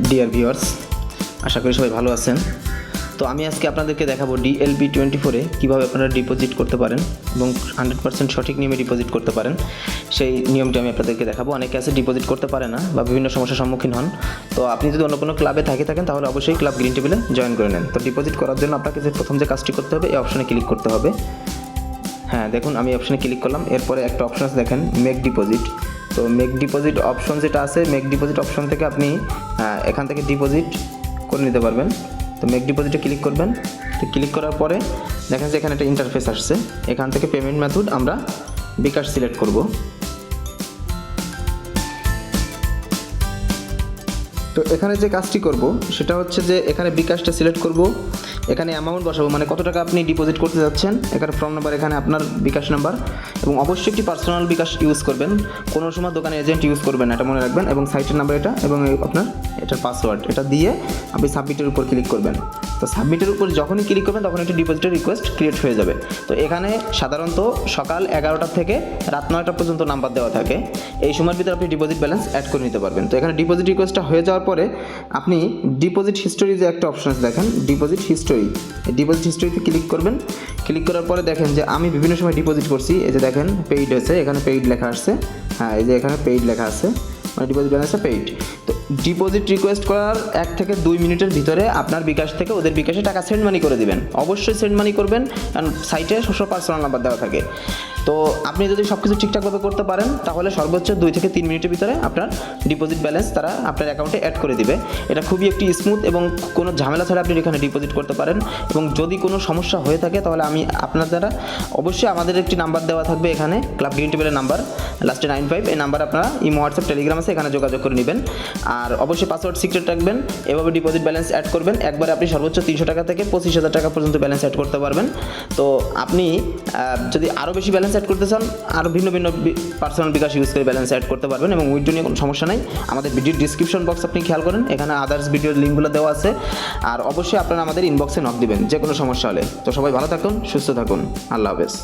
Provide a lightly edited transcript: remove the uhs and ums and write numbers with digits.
Dear viewers, আশা করি সবাই ভালো আছেন। তো আমি আজকে আপনাদেরকে দেখাবো DLP24-এ কীভাবে আপনারা ডিপোজিট করতে পারেন এবং 100% সঠিক নিয়মে ডিপোজিট করতে পারেন, সেই নিয়মটি আমি আপনাদেরকে দেখাবো। অনেকে আছে ডিপোজিট করতে পারে না বা বিভিন্ন সমস্যার সম্মুখীন হন। তো আপনি যদি অন্য কোনো ক্লাবে থাকেন তাহলে অবশ্যই ক্লাব গ্রিন টেবিলে জয়েন করে নেন। তো ডিপোজিট করার জন্য আপনাকে প্রথম যে কাজটি করতে হবে, এই অপশনে ক্লিক করতে হবে। হ্যাঁ, দেখুন আমি অপশনে ক্লিক করলাম। এরপরে একটা অপশন আছে, দেখেন মেক ডিপোজিট। তো মেক ডিপোজিট অপশন যেটা আছে, মেক ডিপোজিট অপশন থেকে আপনি এখান থেকে ডিপোজিট করে নিতে পারবেন। তো মেক ডিপোজিটে ক্লিক করবেন। তো ক্লিক করার পরে দেখেন যে এখানে একটা ইন্টারফেস আসছে। এখান থেকে পেমেন্ট মেথড আমরা বিকাশ সিলেক্ট করব। তো এখানে যে কাজটি করব সেটা হচ্ছে যে এখানে বিকাশটা সিলেক্ট করব, এখানে অ্যামাউন্ট বসাবো, মানে কত টাকা আপনি ডিপোজিট করতে যাচ্ছেন। এখানে ফর্ম নাম্বার, এখানে আপনার বিকাশ নাম্বার, এবং অবশ্যই একটি পার্সোনাল বিকাশ ইউজ করবেন। কোনো সময় দোকানে এজেন্ট ইউজ করবেন না, এটা মনে রাখবেন। এবং সাইটের নাম্বার এটা, এবং আপনার এটার পাসওয়ার্ড, এটা দিয়ে আপনি সাবমিটের উপর ক্লিক করবেন। তো সাবমিটের উপর যখনই ক্লিক করবেন তখন একটি ডিপোজিটের রিকোয়েস্ট ক্রিয়েট হয়ে যাবে। তো এখানে সাধারণত সকাল 11টা থেকে রাত 9টা পর্যন্ত নাম্বার দেওয়া থাকে। এই সময়ের ভিতরে আপনি ডিপোজিট ব্যালেন্স অ্যাড করে নিতে পারবেন। তো এখানে ডিপোজিট রিকোয়েস্টটা হয়ে যাওয়ার পরে আপনি ডিপোজিট হিস্টোরি যে একটা অপশন আছে, দেখেন ডিপোজিট হিস্টোরি, এই ডিপোজিট হিস্টোরিতে ক্লিক করবেন। ক্লিক করার পরে দেখেন যে আমি বিভিন্ন সময় ডিপোজিট করছি। এই যে দেখেন পেইড হয়েছে, এখানে পেইড লেখা আসছে। হ্যাঁ, এই যে এখানে পেইড লেখা আছে, মানে ডিপোজিট ব্যালেন্সটা পেইড। তো ডিপোজিট রিকোয়েস্ট করার 1 থেকে 2 মিনিটের ভিতরে আপনার বিকাশ থেকে ওদের বিকাশে টাকা সেন্ড মানি করে দিবেন। অবশ্যই সেন্ড মানি করবেন, কারণ সাইটে সবসময় পার্সোনাল নাম্বার দেওয়া থাকে। তো আপনি যদি সব কিছু ঠিকঠাকভাবে করতে পারেন তাহলে সর্বোচ্চ 2 থেকে 3 মিনিটের ভিতরে আপনার ডিপোজিট ব্যালেন্স তারা আপনার অ্যাকাউন্টে অ্যাড করে দিবে। এটা খুবই একটি স্মুথ এবং কোনো ঝামেলা ছাড়া আপনি এখানে ডিপোজিট করতে পারেন। এবং যদি কোনো সমস্যা হয়ে থাকে তাহলে আমি আপনার দ্বারা অবশ্যই আমাদের একটি নাম্বার দেওয়া থাকবে এখানে, ক্লাব গ্রিন টেবিলের নাম্বার লাস্টে 95, এই নাম্বার আপনারা ইমো, হোয়াটসঅ্যাপ, টেলিগ্রাম আছে, এখানে যোগাযোগ করে নেবেন। আর অবশ্যই পাসওয়ার্ড সিক্রেট রাখবেন। এভাবে ডিপোজিট ব্যালেন্স অ্যাড করবেন। একবারে আপনি সর্বোচ্চ 300 টাকা থেকে 25,000 টাকা পর্যন্ত ব্যালেন্স অ্যাড করতে পারবেন। তো আপনি যদি আরও বেশি ব্যালেন্স অ্যাড করতে চান, আরও ভিন্ন ভিন্ন পার্সোনাল বিকাশ ইউজ করে ব্যালেন্স অ্যাড করতে পারবেন। এবং উইথড্র নিয়ে কোনো সমস্যা নাই। আমাদের ভিডিওর ডিসক্রিপশন বক্স আপনি খেয়াল করেন, এখানে আদার্স ভিডিওর লিঙ্কগুলো দেওয়া আছে। আর অবশ্যই আপনারা আমাদের ইনবক্সে নক দিবেন যে কোনো সমস্যা হলে। তো সবাই ভালো থাকুন, সুস্থ থাকুন, আল্লাহ হাফেজ।